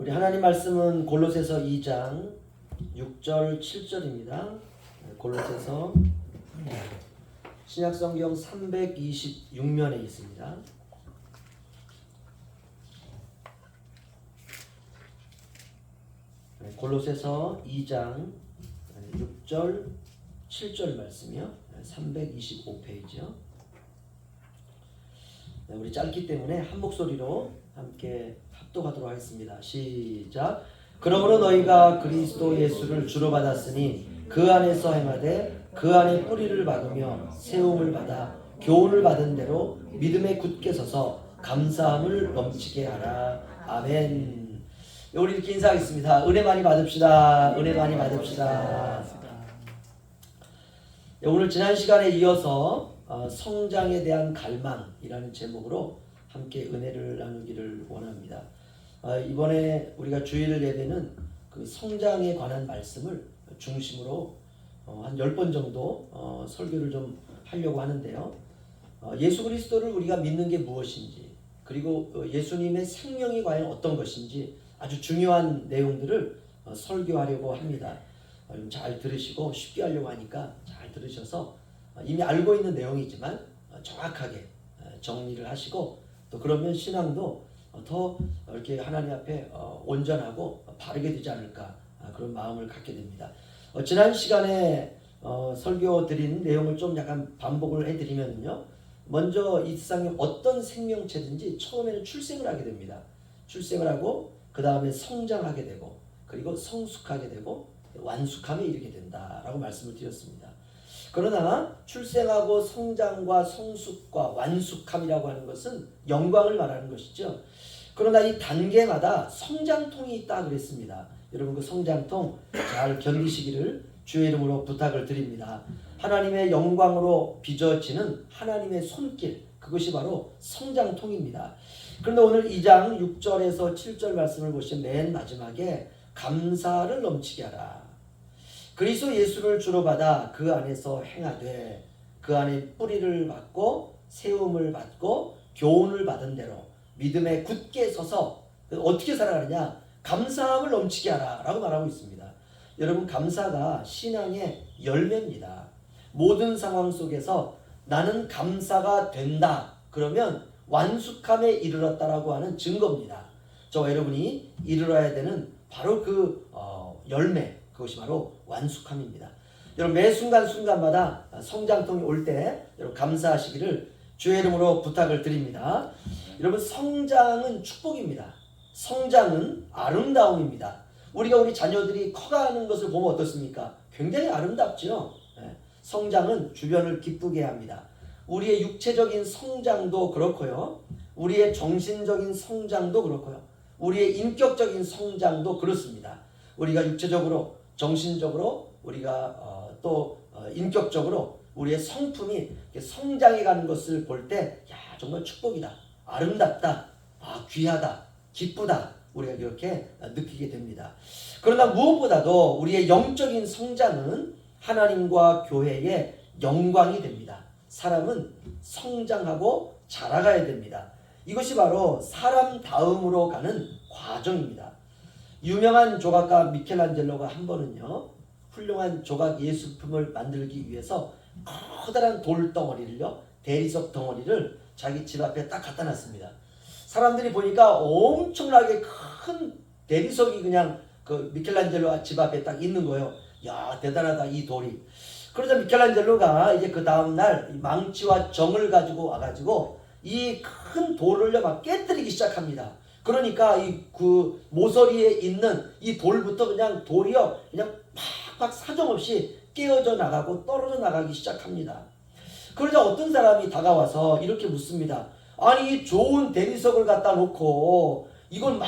우리 하나님 말씀은 골로새서 2장 6절 7절입니다. 골로새서 신약성경 326면에 있습니다. 골로새서 2장 6절 7절 말씀이요. 325페이지요. 우리 짧기 때문에 한 목소리로 함께 합독하도록 하겠습니다. 시작. 그러므로 너희가 그리스도 예수를 주로 받았으니 그 안에서 행하되 그 안에 뿌리를 박으며 세움을 받아 교훈을 받은 대로 믿음에 굳게 서서 감사함을 넘치게 하라. 아멘. 우리 이렇게 인사하겠습니다. 은혜 많이 받읍시다. 은혜 많이 받읍시다. 오늘 지난 시간에 이어서 성장에 대한 갈망이라는 제목으로 함께 은혜를 나누기를 원합니다. 이번에 우리가 주일 예배는 그 성장에 관한 말씀을 중심으로 한 10번 정도 설교를 좀 하려고 하는데요. 예수 그리스도를 우리가 믿는 게 무엇인지, 그리고 예수님의 생명이 과연 어떤 것인지 아주 중요한 내용들을 설교하려고 합니다. 잘 들으시고 쉽게 하려고 하니까 잘 들으셔서 이미 알고 있는 내용이지만 정확하게 정리를 하시고, 또 그러면 신앙도 더 이렇게 하나님 앞에 온전하고 바르게 되지 않을까, 그런 마음을 갖게 됩니다. 지난 시간에 설교 드린 내용을 좀 약간 반복을 해드리면요, 먼저 이 세상에 어떤 생명체든지 처음에는 출생을 하게 됩니다. 출생을 하고 그 다음에 성장하게 되고, 그리고 성숙하게 되고 완숙함에 이르게 된다라고 말씀을 드렸습니다. 그러나 출생하고 성장과 성숙과 완숙함이라고 하는 것은 영광을 말하는 것이죠. 그러나 이 단계마다 성장통이 있다 그랬습니다. 여러분 그 성장통 잘 견디시기를 주의 이름으로 부탁을 드립니다. 하나님의 영광으로 빚어지는 하나님의 손길, 그것이 바로 성장통입니다. 그런데 오늘 2장 6절에서 7절 말씀을 보시면 맨 마지막에 감사를 넘치게 하라. 그리스도 예수를 주로 받아 그 안에서 행하되 그 안에 뿌리를 받고 세움을 받고 교훈을 받은 대로 믿음에 굳게 서서 어떻게 살아가느냐, 감사함을 넘치게 하라 라고 말하고 있습니다. 여러분, 감사가 신앙의 열매입니다. 모든 상황 속에서 나는 감사가 된다 그러면 완숙함에 이르렀다라고 하는 증거입니다. 저와 여러분이 이르러야 되는 바로 그 열매, 그것이 바로 완숙함입니다. 여러분 매 순간순간마다 성장통이 올 때 여러분 감사하시기를 주의 이름으로 부탁을 드립니다. 여러분 성장은 축복입니다. 성장은 아름다움입니다. 우리가 우리 자녀들이 커가는 것을 보면 어떻습니까? 굉장히 아름답죠. 성장은 주변을 기쁘게 합니다. 우리의 육체적인 성장도 그렇고요, 우리의 정신적인 성장도 그렇고요, 우리의 인격적인 성장도 그렇습니다. 우리가 육체적으로, 정신적으로, 우리가 또 인격적으로 우리의 성품이 성장해 가는 것을 볼 때, 야, 정말 축복이다, 아름답다, 귀하다, 기쁘다, 우리가 이렇게 느끼게 됩니다. 그러나 무엇보다도 우리의 영적인 성장은 하나님과 교회의 영광이 됩니다. 사람은 성장하고 자라가야 됩니다. 이것이 바로 사람 다음으로 가는 과정입니다. 유명한 조각가 미켈란젤로가 한 번은요, 훌륭한 조각 예술품을 만들기 위해서 커다란 돌덩어리를요, 대리석 덩어리를 자기 집 앞에 딱 갖다 놨습니다. 사람들이 보니까 엄청나게 큰 대리석이 그냥 그 미켈란젤로 집 앞에 딱 있는 거예요. 야, 대단하다 이 돌이. 그러자 미켈란젤로가 이제 그 다음날 망치와 정을 가지고 와가지고 이 큰 돌을 막 깨뜨리기 시작합니다. 그러니까 이 그 모서리에 있는 이 돌부터 그냥 돌이요, 그냥 팍팍 사정없이 깨어져 나가고 떨어져 나가기 시작합니다. 그러자 어떤 사람이 다가와서 이렇게 묻습니다. 아니, 이 좋은 대리석을 갖다 놓고 이걸 막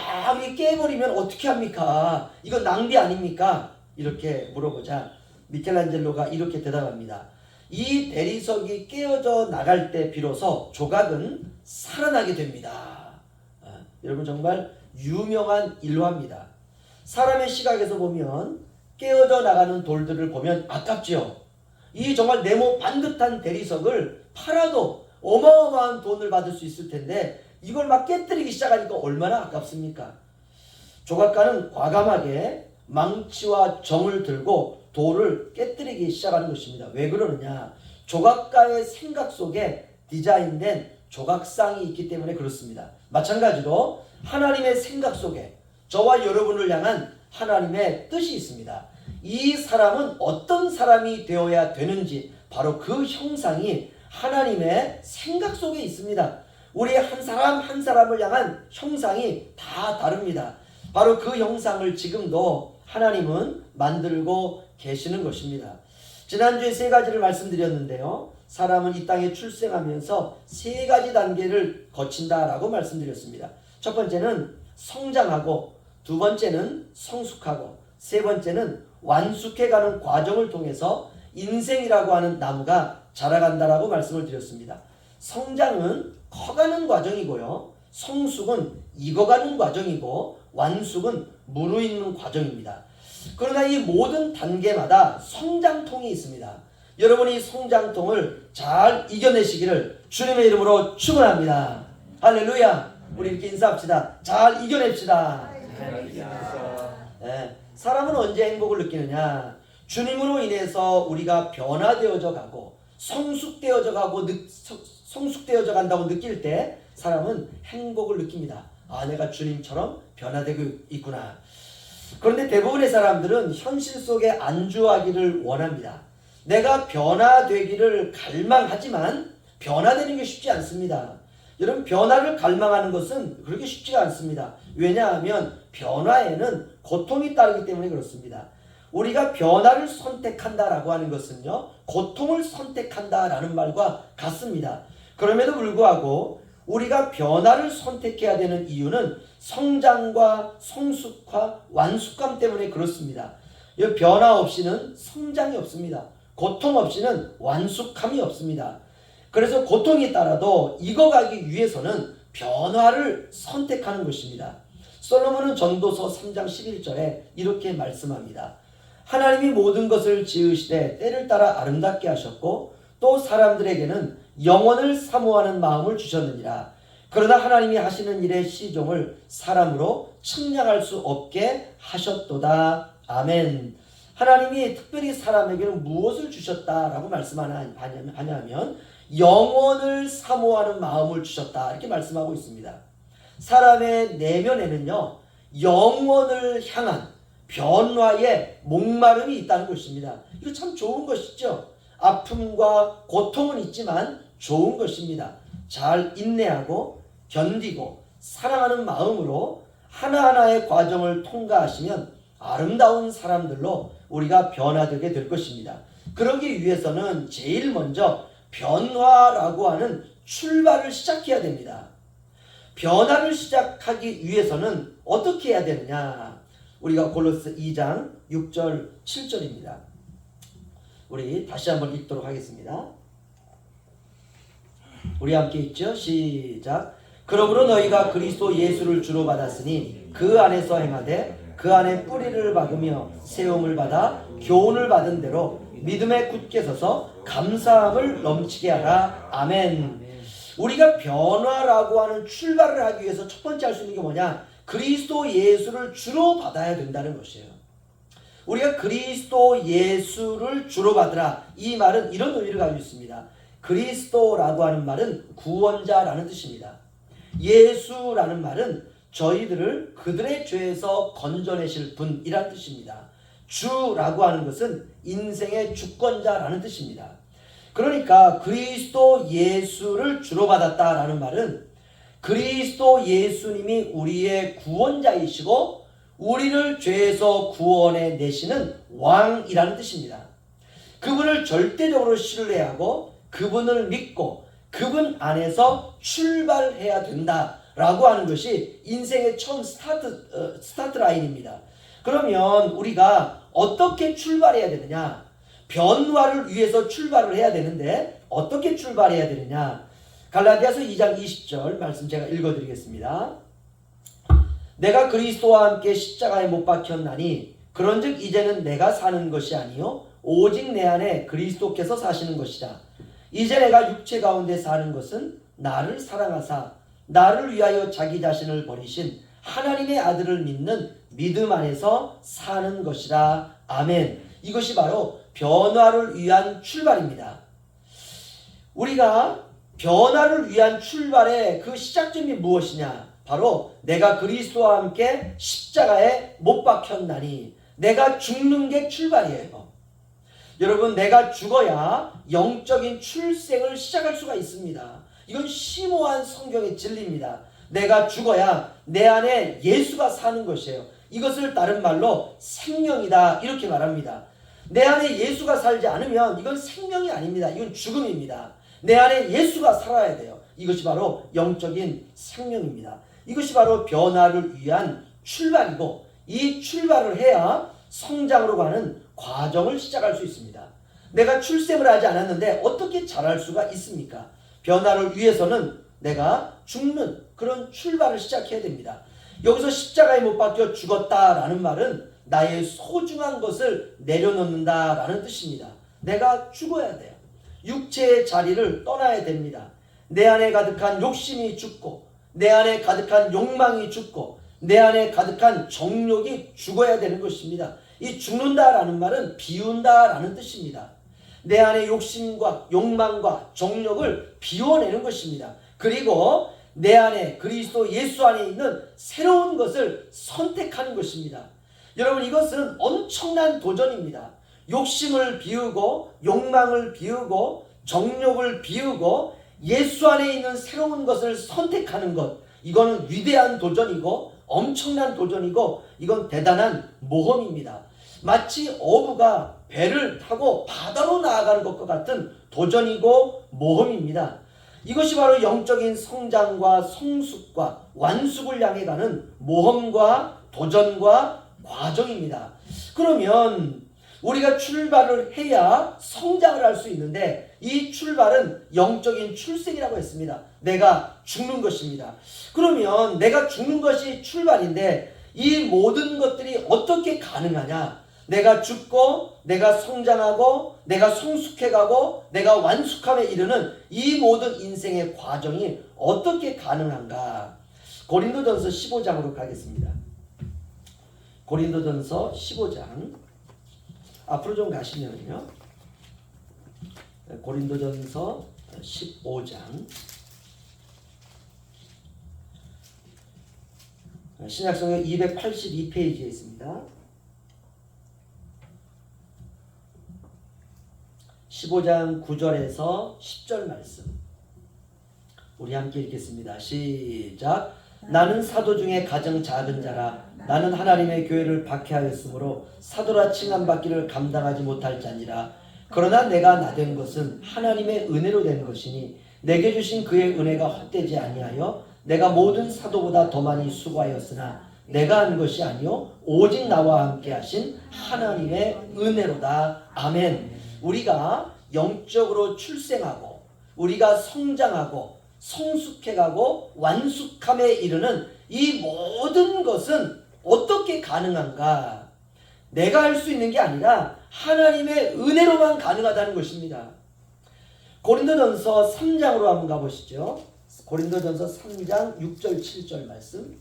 깨버리면 어떻게 합니까? 이건 낭비 아닙니까? 이렇게 물어보자 미켈란젤로가 이렇게 대답합니다. 이 대리석이 깨어져 나갈 때 비로소 조각은 살아나게 됩니다. 여러분 정말 유명한 일화입니다. 사람의 시각에서 보면 깨어져 나가는 돌들을 보면 아깝지요. 이 정말 네모 반듯한 대리석을 팔아도 어마어마한 돈을 받을 수 있을 텐데 이걸 막 깨뜨리기 시작하니까 얼마나 아깝습니까? 조각가는 과감하게 망치와 정을 들고 돌을 깨뜨리기 시작하는 것입니다. 왜 그러느냐? 조각가의 생각 속에 디자인된 조각상이 있기 때문에 그렇습니다. 마찬가지로 하나님의 생각 속에 저와 여러분을 향한 하나님의 뜻이 있습니다. 이 사람은 어떤 사람이 되어야 되는지 바로 그 형상이 하나님의 생각 속에 있습니다. 우리 한 사람 한 사람을 향한 형상이 다 다릅니다. 바로 그 형상을 지금도 하나님은 만들고 계시는 것입니다. 지난주에 세 가지를 말씀드렸는데요. 사람은 이 땅에 출생하면서 세 가지 단계를 거친다라고 말씀드렸습니다. 첫 번째는 성장하고, 두 번째는 성숙하고, 세 번째는 완숙해가는 과정을 통해서 인생이라고 하는 나무가 자라간다라고 말씀을 드렸습니다. 성장은 커가는 과정이고요. 성숙은 익어가는 과정이고, 완숙은 무르익는 과정입니다. 그러나 이 모든 단계마다 성장통이 있습니다. 여러분이 성장통을 잘 이겨내시기를 주님의 이름으로 축원합니다. 할렐루야. 우리 이렇게 인사합시다. 잘 이겨냅시다. 네. 사람은 언제 행복을 느끼느냐? 주님으로 인해서 우리가 변화되어져 가고 성숙되어져 간다고 느낄 때 사람은 행복을 느낍니다. 아, 내가 주님처럼 변화되고 있구나. 그런데 대부분의 사람들은 현실 속에 안주하기를 원합니다. 내가 변화되기를 갈망하지만 변화되는 게 쉽지 않습니다. 여러분, 변화를 갈망하는 것은 그렇게 쉽지가 않습니다. 왜냐하면 변화에는 고통이 따르기 때문에 그렇습니다. 우리가 변화를 선택한다라고 하는 것은요, 고통을 선택한다라는 말과 같습니다. 그럼에도 불구하고 우리가 변화를 선택해야 되는 이유는 성장과 성숙과 완숙감 때문에 그렇습니다. 이 변화 없이는 성장이 없습니다. 고통 없이는 완숙함이 없습니다. 그래서 고통이 따라도 익어가기 위해서는 변화를 선택하는 것입니다. 솔로몬은 전도서 3장 11절에 이렇게 말씀합니다. 하나님이 모든 것을 지으시되 때를 따라 아름답게 하셨고 또 사람들에게는 영원을 사모하는 마음을 주셨느니라. 그러나 하나님이 하시는 일의 시종을 사람으로 측량할 수 없게 하셨도다. 아멘. 하나님이 특별히 사람에게는 무엇을 주셨다라고 말씀하냐면 영원을 사모하는 마음을 주셨다, 이렇게 말씀하고 있습니다. 사람의 내면에는요, 영원을 향한 변화의 목마름이 있다는 것입니다. 이거 참 좋은 것이죠. 아픔과 고통은 있지만 좋은 것입니다. 잘 인내하고 견디고 사랑하는 마음으로 하나하나의 과정을 통과하시면 아름다운 사람들로 우리가 변화되게 될 것입니다. 그러기 위해서는 제일 먼저 변화라고 하는 출발을 시작해야 됩니다. 변화를 시작하기 위해서는 어떻게 해야 되느냐? 우리가 골로새 2장 6절 7절입니다. 우리 다시 한번 읽도록 하겠습니다. 우리 함께 읽죠. 시작. 그러므로 너희가 그리스도 예수를 주로 받았으니 그 안에서 행하되 그 안에 뿌리를 박으며 세움을 받아 교훈을 받은 대로 믿음에 굳게 서서 감사함을 넘치게 하라. 아멘. 우리가 변화라고 하는 출발을 하기 위해서 첫 번째 할 수 있는 게 뭐냐? 그리스도 예수를 주로 받아야 된다는 것이에요. 우리가 그리스도 예수를 주로 받으라, 이 말은 이런 의미를 가지고 있습니다. 그리스도라고 하는 말은 구원자라는 뜻입니다. 예수라는 말은 저희들을 그들의 죄에서 건져내실 분이라는 뜻입니다. 주라고 하는 것은 인생의 주권자라는 뜻입니다. 그러니까 그리스도 예수를 주로 받았다라는 말은 그리스도 예수님이 우리의 구원자이시고 우리를 죄에서 구원해 내시는 왕이라는 뜻입니다. 그분을 절대적으로 신뢰하고 그분을 믿고 그분 안에서 출발해야 된다라고 하는 것이 인생의 처음 스타트 라인입니다. 그러면 우리가 어떻게 출발해야 되느냐? 변화를 위해서 출발을 해야 되는데 어떻게 출발해야 되느냐? 갈라디아서 2장 20절 말씀 제가 읽어드리겠습니다. 내가 그리스도와 함께 십자가에 못 박혔나니 그런즉 이제는 내가 사는 것이 아니요 오직 내 안에 그리스도께서 사시는 것이다. 이제 내가 육체 가운데 사는 것은 나를 사랑하사 나를 위하여 자기 자신을 버리신 하나님의 아들을 믿는 믿음 안에서 사는 것이라. 아멘. 이것이 바로 변화를 위한 출발입니다. 우리가 변화를 위한 출발의 그 시작점이 무엇이냐? 바로 내가 그리스도와 함께 십자가에 못 박혔나니 내가 죽는 게 출발이에요. 여러분, 내가 죽어야 영적인 출생을 시작할 수가 있습니다. 이건 심오한 성경의 진리입니다. 내가 죽어야 내 안에 예수가 사는 것이에요. 이것을 다른 말로 생명이다 이렇게 말합니다. 내 안에 예수가 살지 않으면 이건 생명이 아닙니다. 이건 죽음입니다. 내 안에 예수가 살아야 돼요. 이것이 바로 영적인 생명입니다. 이것이 바로 변화를 위한 출발이고, 이 출발을 해야 성장으로 가는 과정을 시작할 수 있습니다. 내가 출생을 하지 않았는데 어떻게 자랄 수가 있습니까? 변화를 위해서는 내가 죽는 그런 출발을 시작해야 됩니다. 여기서 십자가에 못 박혀 죽었다라는 말은 나의 소중한 것을 내려놓는다라는 뜻입니다. 내가 죽어야 돼요. 육체의 자리를 떠나야 됩니다. 내 안에 가득한 욕심이 죽고, 내 안에 가득한 욕망이 죽고, 내 안에 가득한 정욕이 죽어야 되는 것입니다. 이 죽는다라는 말은 비운다라는 뜻입니다. 내 안에 욕심과 욕망과 정욕을 비워내는 것입니다. 그리고 내 안에 그리스도 예수 안에 있는 새로운 것을 선택하는 것입니다. 여러분, 이것은 엄청난 도전입니다. 욕심을 비우고 욕망을 비우고 정욕을 비우고 예수 안에 있는 새로운 것을 선택하는 것, 이거는 위대한 도전이고 엄청난 도전이고 이건 대단한 모험입니다. 마치 어부가 배를 타고 바다로 나아가는 것과 같은 도전이고 모험입니다. 이것이 바로 영적인 성장과 성숙과 완숙을 향해 가는 모험과 도전과 과정입니다. 그러면 우리가 출발을 해야 성장을 할 수 있는데, 이 출발은 영적인 출생이라고 했습니다. 내가 죽는 것입니다. 그러면 내가 죽는 것이 출발인데 이 모든 것들이 어떻게 가능하냐? 내가 죽고 내가 성장하고 내가 성숙해가고 내가 완숙함에 이르는 이 모든 인생의 과정이 어떻게 가능한가? 고린도전서 15장으로 가겠습니다. 고린도전서 15장 앞으로 좀 가시면요, 고린도전서 15장 신약성경 282페이지에 있습니다. 15장 9절에서 10절 말씀 우리 함께 읽겠습니다. 시작. 나는 사도 중에 가장 작은 자라. 나는 하나님의 교회를 박해하였으므로 사도라 칭함받기를 감당하지 못할 자니라. 그러나 내가 나된 것은 하나님의 은혜로 된 것이니 내게 주신 그의 은혜가 헛되지 아니하여 내가 모든 사도보다 더 많이 수고하였으나 내가 한 것이 아니요 오직 나와 함께 하신 하나님의 은혜로다. 아멘. 우리가 영적으로 출생하고 우리가 성장하고 성숙해가고 완숙함에 이르는 이 모든 것은 어떻게 가능한가? 내가 할 수 있는 게 아니라 하나님의 은혜로만 가능하다는 것입니다. 고린도전서 3장으로 한번 가보시죠. 고린도전서 3장 6절 7절 말씀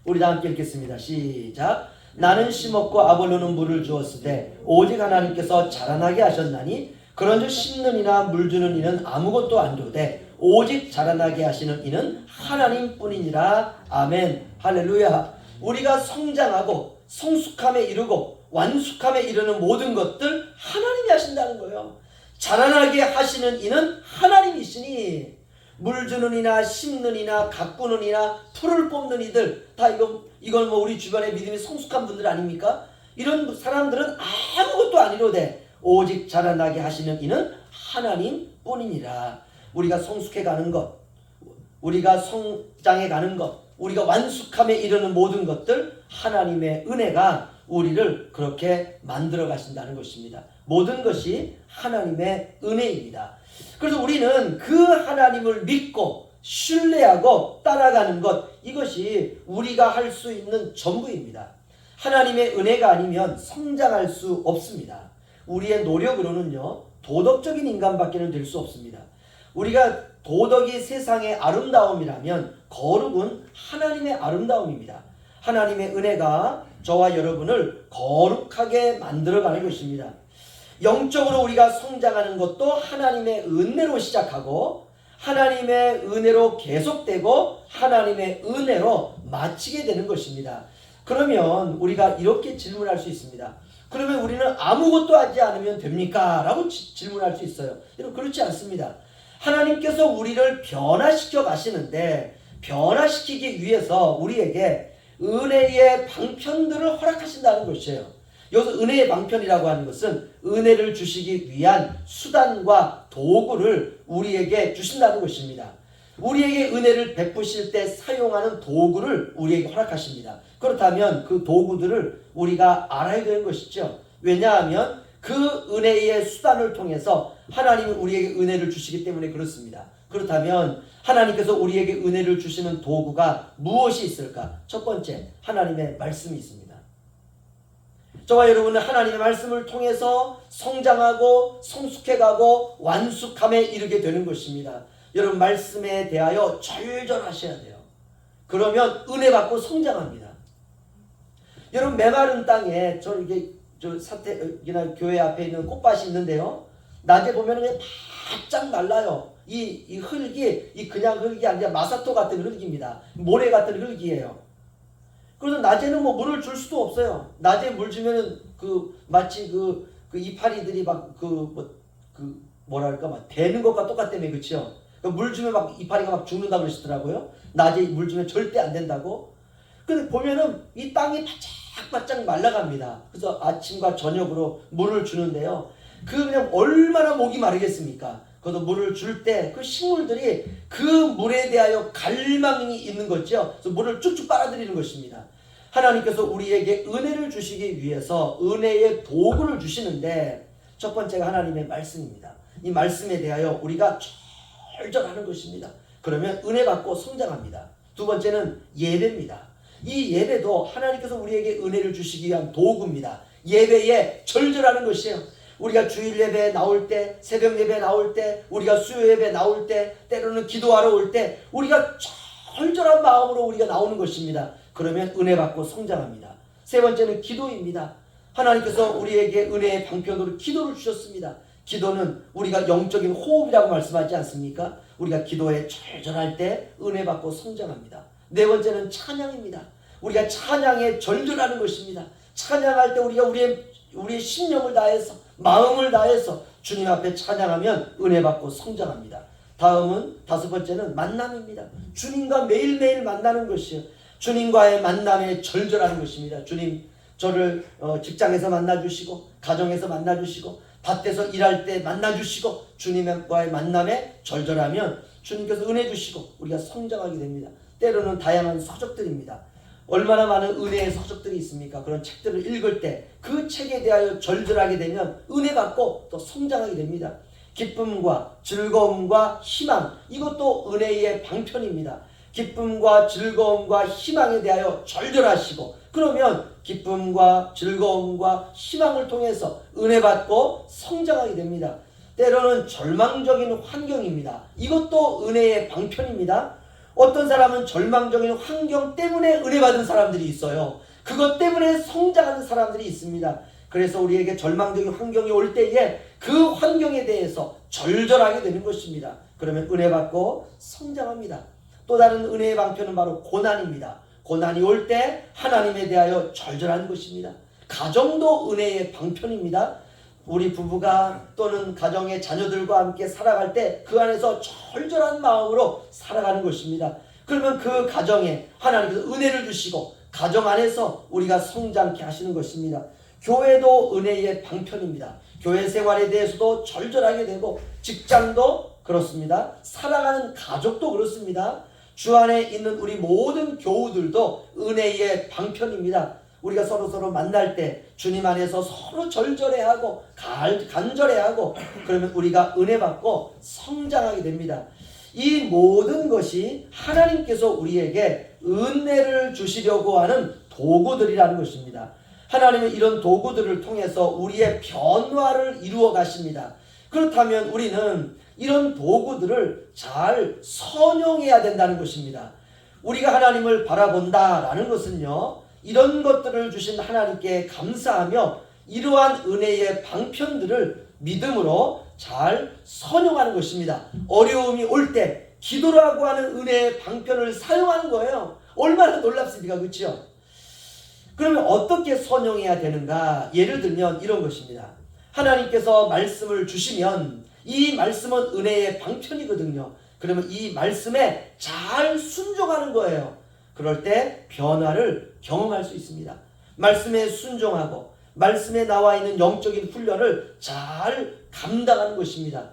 우리 다 함께 읽겠습니다. 시작. 나는 심었고 아볼로는 물을 주었으되 오직 하나님께서 자라나게 하셨나니 그런즉 심는 이나 물 주는 이는 아무것도 안 주되 오직 자라나게 하시는 이는 하나님뿐이니라. 아멘. 할렐루야. 우리가 성장하고 성숙함에 이르고 완숙함에 이르는 모든 것들 하나님이 하신다는 거예요. 자라나게 하시는 이는 하나님이시니 물 주는 이나 심는 이나 가꾸는 이나 풀을 뽑는 이들 다 이건 뭐 우리 주변에 믿음이 성숙한 분들 아닙니까? 이런 사람들은 아무것도 아니로되 오직 자라나게 하시는 이는 하나님뿐이니라. 우리가 성숙해 가는 것, 우리가 성장해 가는 것, 우리가 완숙함에 이르는 모든 것들 하나님의 은혜가 우리를 그렇게 만들어 가신다는 것입니다. 모든 것이 하나님의 은혜입니다. 그래서 우리는 그 하나님을 믿고 신뢰하고 따라가는 것, 이것이 우리가 할 수 있는 전부입니다. 하나님의 은혜가 아니면 성장할 수 없습니다. 우리의 노력으로는요 도덕적인 인간밖에는 될 수 없습니다. 우리가 도덕이 세상의 아름다움이라면 거룩은 하나님의 아름다움입니다. 하나님의 은혜가 저와 여러분을 거룩하게 만들어가는 것입니다. 영적으로 우리가 성장하는 것도 하나님의 은혜로 시작하고 하나님의 은혜로 계속되고 하나님의 은혜로 마치게 되는 것입니다. 그러면 우리가 이렇게 질문할 수 있습니다. 그러면 우리는 아무것도 하지 않으면 됩니까? 라고 질문할 수 있어요. 여러분, 그렇지 않습니다. 하나님께서 우리를 변화시켜 가시는데 변화시키기 위해서 우리에게 은혜의 방편들을 허락하신다는 것이에요. 여기서 은혜의 방편이라고 하는 것은 은혜를 주시기 위한 수단과 도구를 우리에게 주신다는 것입니다. 우리에게 은혜를 베푸실 때 사용하는 도구를 우리에게 허락하십니다. 그렇다면 그 도구들을 우리가 알아야 되는 것이죠. 왜냐하면 그 은혜의 수단을 통해서 하나님은 우리에게 은혜를 주시기 때문에 그렇습니다. 그렇다면 하나님께서 우리에게 은혜를 주시는 도구가 무엇이 있을까? 첫 번째, 하나님의 말씀이 있습니다. 저와 여러분은 하나님의 말씀을 통해서 성장하고 성숙해가고 완숙함에 이르게 되는 것입니다. 여러분, 말씀에 대하여 절절하셔야 돼요. 그러면 은혜 받고 성장합니다. 여러분, 메마른 땅에 사택이나 교회 앞에 있는 꽃밭이 있는데요. 낮에 보면 그냥 바짝 말라요. 이 흙이 그냥 흙이 아니라 마사토 같은 흙입니다. 모래 같은 흙이에요. 그래서 낮에는 뭐 물을 줄 수도 없어요. 낮에 물 주면은 마치 그 이파리들이 막 뭐랄까 막 대는 것과 똑같다며, 그렇죠? 물 주면 막 이파리가 막 죽는다고 그러시더라고요. 낮에 물 주면 절대 안 된다고. 근데 보면은 이 땅이 바짝바짝 말라갑니다. 그래서 아침과 저녁으로 물을 주는데요. 그냥 얼마나 목이 마르겠습니까? 그래서 물을 줄 때 그 식물들이 그 물에 대하여 갈망이 있는 거죠. 그래서 물을 쭉쭉 빨아들이는 것입니다. 하나님께서 우리에게 은혜를 주시기 위해서 은혜의 도구를 주시는데 첫 번째가 하나님의 말씀입니다. 이 말씀에 대하여 우리가 절절하는 것입니다. 그러면 은혜 받고 성장합니다. 두 번째는 예배입니다. 이 예배도 하나님께서 우리에게 은혜를 주시기 위한 도구입니다. 예배에 절절하는 것이에요. 우리가 주일 예배에 나올 때, 새벽 예배에 나올 때, 우리가 수요 예배에 나올 때, 때로는 기도하러 올 때 우리가 절절한 마음으로 우리가 나오는 것입니다. 그러면 은혜 받고 성장합니다. 세 번째는 기도입니다. 하나님께서 우리에게 은혜의 방편으로 기도를 주셨습니다. 기도는 우리가 영적인 호흡이라고 말씀하지 않습니까? 우리가 기도에 절절할 때 은혜 받고 성장합니다. 네 번째는 찬양입니다. 우리가 찬양에 절절하는 것입니다. 찬양할 때 우리가 우리의 신령을 다해서 마음을 다해서 주님 앞에 찬양하면 은혜 받고 성장합니다. 다섯 번째는 만남입니다. 주님과 매일매일 만나는 것이요. 주님과의 만남에 절절하는 것입니다. 주님, 저를 직장에서 만나주시고 가정에서 만나주시고 밭에서 일할 때 만나주시고 주님과의 만남에 절절하면 주님께서 은혜 주시고 우리가 성장하게 됩니다. 때로는 다양한 서적들입니다. 얼마나 많은 은혜의 서적들이 있습니까? 그런 책들을 읽을 때 그 책에 대하여 절절하게 되면 은혜 받고 또 성장하게 됩니다. 기쁨과 즐거움과 희망, 이것도 은혜의 방편입니다. 기쁨과 즐거움과 희망에 대하여 절절하시고 그러면 기쁨과 즐거움과 희망을 통해서 은혜 받고 성장하게 됩니다. 때로는 절망적인 환경입니다. 이것도 은혜의 방편입니다. 어떤 사람은 절망적인 환경 때문에 은혜 받은 사람들이 있어요. 그것 때문에 성장하는 사람들이 있습니다. 그래서 우리에게 절망적인 환경이 올 때에 그 환경에 대해서 절절하게 되는 것입니다. 그러면 은혜 받고 성장합니다. 또 다른 은혜의 방편은 바로 고난입니다. 고난이 올 때 하나님에 대하여 절절한 것입니다. 가정도 은혜의 방편입니다. 우리 부부가 또는 가정의 자녀들과 함께 살아갈 때 그 안에서 절절한 마음으로 살아가는 것입니다. 그러면 그 가정에 하나님께서 은혜를 주시고 가정 안에서 우리가 성장케 하시는 것입니다. 교회도 은혜의 방편입니다. 교회 생활에 대해서도 절절하게 되고 직장도 그렇습니다. 살아가는 가족도 그렇습니다. 주 안에 있는 우리 모든 교우들도 은혜의 방편입니다. 우리가 서로 만날 때 주님 안에서 서로 절절해하고 간절해하고 그러면 우리가 은혜 받고 성장하게 됩니다. 이 모든 것이 하나님께서 우리에게 은혜를 주시려고 하는 도구들이라는 것입니다. 하나님은 이런 도구들을 통해서 우리의 변화를 이루어 가십니다. 그렇다면 우리는 이런 도구들을 잘 선용해야 된다는 것입니다. 우리가 하나님을 바라본다라는 것은요, 이런 것들을 주신 하나님께 감사하며 이러한 은혜의 방편들을 믿음으로 잘 선용하는 것입니다. 어려움이 올 때 기도라고 하는 은혜의 방편을 사용하는 거예요. 얼마나 놀랍습니까? 그렇죠? 그러면 어떻게 선용해야 되는가? 예를 들면 이런 것입니다. 하나님께서 말씀을 주시면 이 말씀은 은혜의 방편이거든요. 그러면 이 말씀에 잘 순종하는 거예요. 그럴 때 변화를 경험할 수 있습니다. 말씀에 순종하고 말씀에 나와 있는 영적인 훈련을 잘 감당하는 것입니다.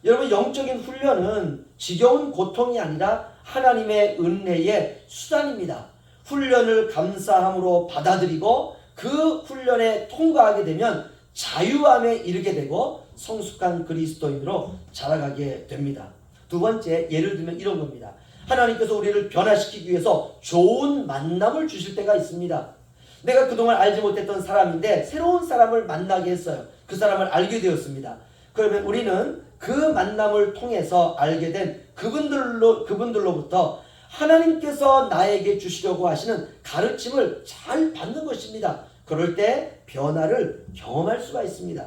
여러분, 영적인 훈련은 지겨운 고통이 아니라 하나님의 은혜의 수단입니다. 훈련을 감사함으로 받아들이고 그 훈련에 통과하게 되면 자유함에 이르게 되고 성숙한 그리스도인으로 자라가게 됩니다. 두 번째, 예를 들면 이런 겁니다. 하나님께서 우리를 변화시키기 위해서 좋은 만남을 주실 때가 있습니다. 내가 그동안 알지 못했던 사람인데 새로운 사람을 만나게 했어요. 그 사람을 알게 되었습니다. 그러면 우리는 그 만남을 통해서 알게 된 그분들로부터 하나님께서 나에게 주시려고 하시는 가르침을 잘 받는 것입니다. 그럴 때 변화를 경험할 수가 있습니다.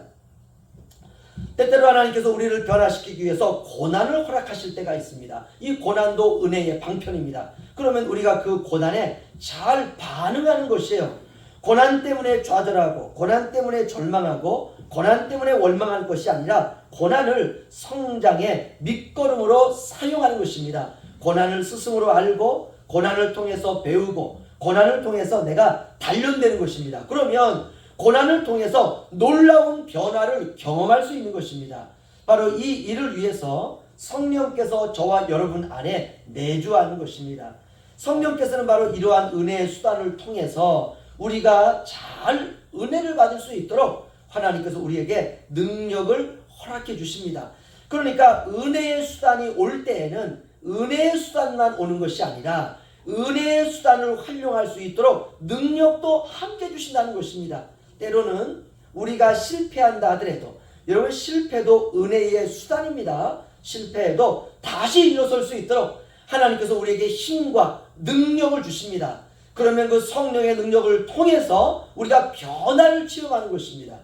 때때로 하나님께서 우리를 변화시키기 위해서 고난을 허락하실 때가 있습니다. 이 고난도 은혜의 방편입니다. 그러면 우리가 그 고난에 잘 반응하는 것이에요. 고난 때문에 좌절하고 고난 때문에 절망하고 고난 때문에 원망하는 것이 아니라 고난을 성장의 밑거름으로 사용하는 것입니다. 고난을 스승으로 알고 고난을 통해서 배우고 고난을 통해서 내가 단련되는 것입니다. 그러면 고난을 통해서 놀라운 변화를 경험할 수 있는 것입니다. 바로 이 일을 위해서 성령께서 저와 여러분 안에 내주하는 것입니다. 성령께서는 바로 이러한 은혜의 수단을 통해서 우리가 잘 은혜를 받을 수 있도록 하나님께서 우리에게 능력을 허락해 주십니다. 그러니까 은혜의 수단이 올 때에는 은혜의 수단만 오는 것이 아니라 은혜의 수단을 활용할 수 있도록 능력도 함께 주신다는 것입니다. 때로는 우리가 실패한다 하더라도, 여러분, 실패도 은혜의 수단입니다. 실패해도 다시 일어설 수 있도록 하나님께서 우리에게 힘과 능력을 주십니다. 그러면 그 성령의 능력을 통해서 우리가 변화를 체험하는 것입니다.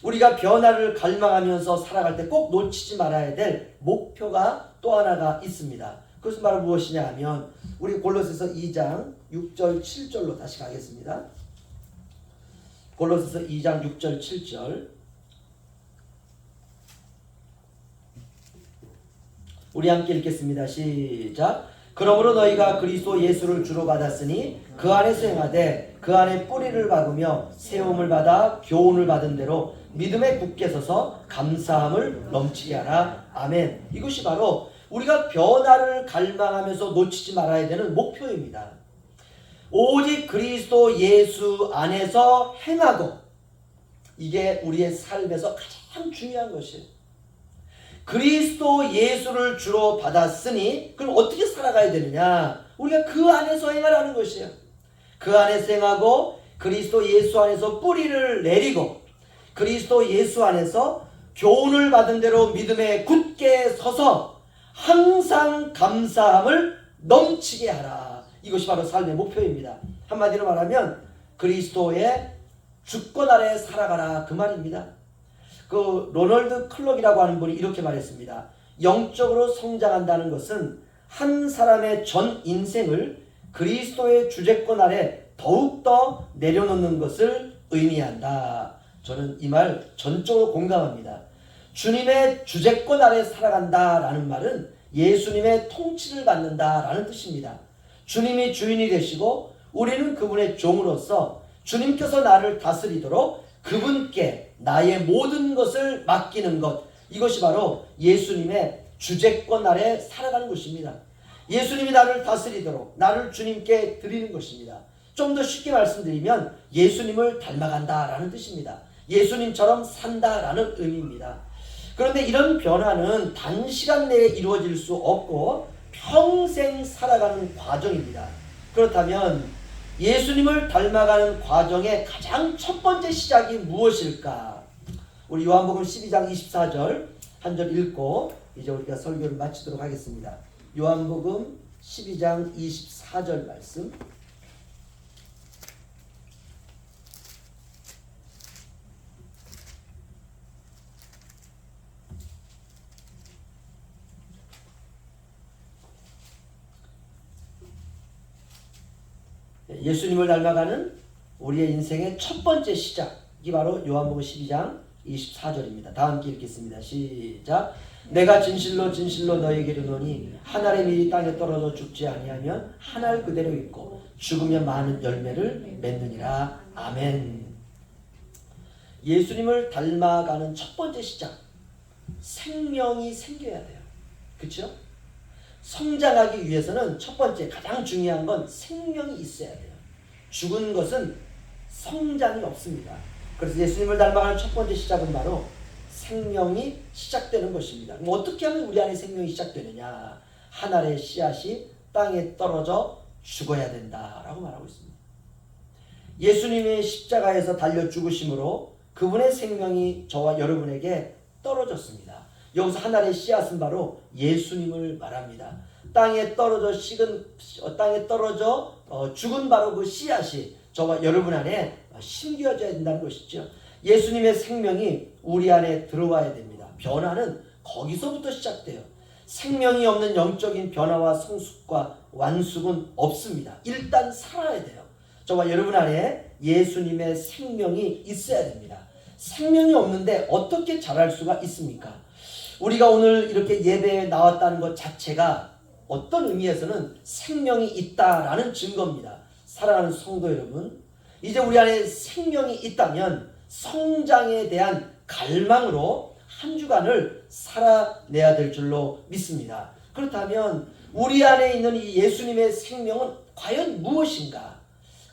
우리가 변화를 갈망하면서 살아갈 때 꼭 놓치지 말아야 될 목표가 또 하나가 있습니다. 그것은 바로 무엇이냐 하면 우리 골로새서 2장 6절 7절로 다시 가겠습니다. 골로새서 2장 6절 7절, 우리 함께 읽겠습니다. 시작. 그러므로 너희가 그리스도 예수를 주로 받았으니 그 안에서 행하되 그 안에 뿌리를 박으며 세움을 받아 교훈을 받은 대로 믿음에 굳게 서서 감사함을 넘치게 하라. 아멘. 이것이 바로 우리가 변화를 갈망하면서 놓치지 말아야 되는 목표입니다. 오직 그리스도 예수 안에서 행하고, 이게 우리의 삶에서 가장 중요한 것이에요. 그리스도 예수를 주로 받았으니 그럼 어떻게 살아가야 되느냐? 우리가 그 안에서 행하라는 것이에요. 그 안에서 행하고 그리스도 예수 안에서 뿌리를 내리고 그리스도 예수 안에서 교훈을 받은 대로 믿음에 굳게 서서 항상 감사함을 넘치게 하라. 이것이 바로 삶의 목표입니다. 한마디로 말하면 그리스도의 주권 아래 살아가라, 그 말입니다. 그 로널드 클럭이라고 하는 분이 이렇게 말했습니다. 영적으로 성장한다는 것은 한 사람의 전 인생을 그리스도의 주재권 아래 더욱더 내려놓는 것을 의미한다. 저는 이 말 전적으로 공감합니다. 주님의 주재권 아래 살아간다라는 말은 예수님의 통치를 받는다라는 뜻입니다. 주님이 주인이 되시고 우리는 그분의 종으로서 주님께서 나를 다스리도록 그분께 나의 모든 것을 맡기는 것, 이것이 바로 예수님의 주재권 아래 살아가는 것입니다. 예수님이 나를 다스리도록 나를 주님께 드리는 것입니다. 좀 더 쉽게 말씀드리면 예수님을 닮아간다라는 뜻입니다. 예수님처럼 산다라는 의미입니다. 그런데 이런 변화는 단시간 내에 이루어질 수 없고 평생 살아가는 과정입니다. 그렇다면 예수님을 닮아가는 과정의 가장 첫 번째 시작이 무엇일까? 우리 요한복음 12장 24절 한 절 읽고 이제 우리가 설교를 마치도록 하겠습니다. 요한복음 12장 24절 말씀. 예수님을 닮아가는 우리의 인생의 첫 번째 시작이 바로 요한복음 12장 24절입니다. 다 함께 읽겠습니다. 시작. 내가 진실로 진실로 너에게 이르노니 한 알의 밀이 땅에 떨어져 죽지 아니하면 한 알 그대로 있고 죽으면 많은 열매를 맺느니라. 아멘. 예수님을 닮아가는 첫 번째 시작, 생명이 생겨야 돼요. 그렇죠? 성장하기 위해서는 첫 번째 가장 중요한 건 생명이 있어야 돼요. 죽은 것은 성장이 없습니다. 그래서 예수님을 닮아가는 첫 번째 시작은 바로 생명이 시작되는 것입니다. 그럼 어떻게 하면 우리 안에 생명이 시작되느냐? 한 알의 씨앗이 땅에 떨어져 죽어야 된다라고 말하고 있습니다. 예수님의 십자가에서 달려 죽으심으로 그분의 생명이 저와 여러분에게 떨어졌습니다. 여기서 한 알의 씨앗은 바로 예수님을 말합니다. 땅에 떨어져 죽은 바로 그 씨앗이 저와 여러분 안에 심겨져야 된다는 것이죠. 예수님의 생명이 우리 안에 들어와야 됩니다. 변화는 거기서부터 시작돼요. 생명이 없는 영적인 변화와 성숙과 완숙은 없습니다. 일단 살아야 돼요. 저와 여러분 안에 예수님의 생명이 있어야 됩니다. 생명이 없는데 어떻게 자랄 수가 있습니까? 우리가 오늘 이렇게 예배에 나왔다는 것 자체가 어떤 의미에서는 생명이 있다라는 증거입니다. 사랑하는 성도 여러분, 이제 우리 안에 생명이 있다면 성장에 대한 갈망으로 한 주간을 살아내야 될 줄로 믿습니다. 그렇다면 우리 안에 있는 이 예수님의 생명은 과연 무엇인가?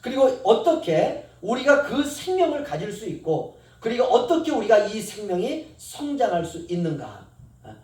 그리고 어떻게 우리가 그 생명을 가질 수 있고, 그리고 어떻게 우리가 이 생명이 성장할 수 있는가?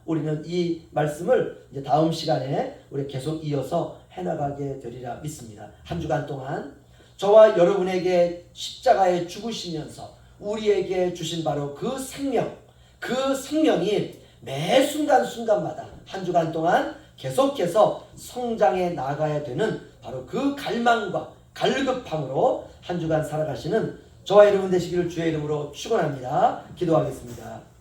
우리는 이 말씀을 이제 다음 시간에 우리 계속 이어서 해나가게 되리라 믿습니다. 한 주간 동안 저와 여러분에게 십자가에 죽으시면서 우리에게 주신 바로 그 생명, 그 생명이 매 순간순간마다 한 주간 동안 계속해서 성장해 나가야 되는 바로 그 갈망과 갈급함으로 한 주간 살아가시는 저와 여러분 되시기를 주의 이름으로 축원합니다. 기도하겠습니다.